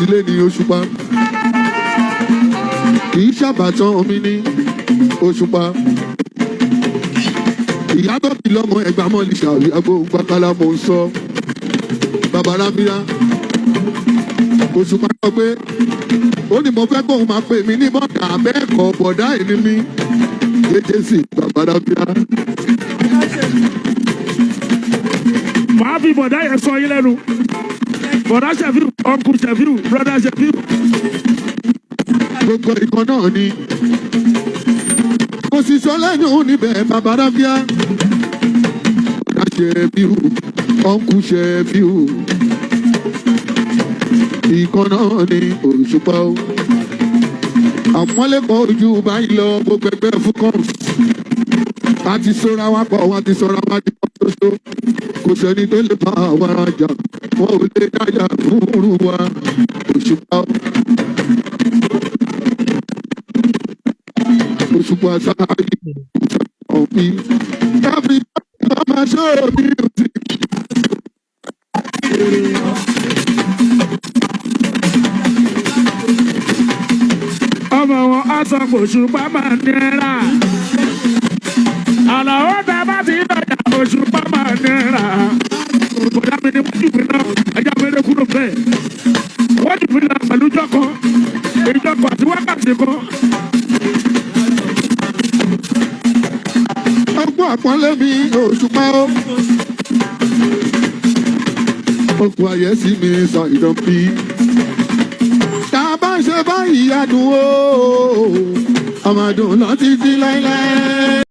Ilé ni Òṣùpá kì í ṣàbàtàn omi ní Òṣùpá ìyá tó bí lọ́mọ ẹgbà mọ́lì ṣàwí agbóhùngbàkálà mò ń sọ bàbá rábíà Òṣùpá sọ pé ó ní mo fẹ́ kóun máa pè mí ní bọ́dà abẹ́ẹ̀kọ́ bọ̀dá ìní mi jẹ́jẹ́sì bàbá rábíà. màá fi bọ̀dá yẹn sọ yín lẹ́nu. Bọ̀dá Ṣẹ̀fíù, ọ̀nkù Ṣẹ̀fíù, brọ́dá Ṣẹ̀fíù. Gbogbo ìkan náà ni. Kò sì sọ lẹ́yìn níbẹ̀ bàbá rábíà. Bọ̀dá Ṣẹ̀fíù, ọ̀nkù Ṣẹ̀fíù. Ìkan náà ni Òṣùpá o. Àpọ́nlẹ́pọ̀ ojú báyìí lọ gbogbo ẹgbẹ́ fún kọ́ọ̀sì. A ti sọ́ra wá pọ̀, wọ́n ti sọ́ra wá di pọ́ńtóso. Kò sẹ́ni tó lè bá àwọn arajà. Wọ́n ò lè dájà fúnrú wa Òṣùpá. Òṣùpá sáájú ọ̀bí. Káfí ọmọ sóòbí òsì. Ọmọ wọn á sọ pé Òṣùpá máa nira. Àlàó bẹ bá ti dọ̀jà Òṣùpá máa nira. Bọ̀dá mi ni wọ́n jù mí náà, ẹja mi lè kúrò bẹ́ẹ̀. Wọ́n jù mí náà pẹ̀lú jọ́kọ̀, ìjọkọ̀ àti wákàtí kan. Ọgbọ́n àpọ́nlé mi Òṣùpá o. Ọkùn àyẹ̀sí mi sọ ìdọ̀bí. Tá a bá ń ṣe báyìí adùn o, ọmọdún lọ títí láíláí.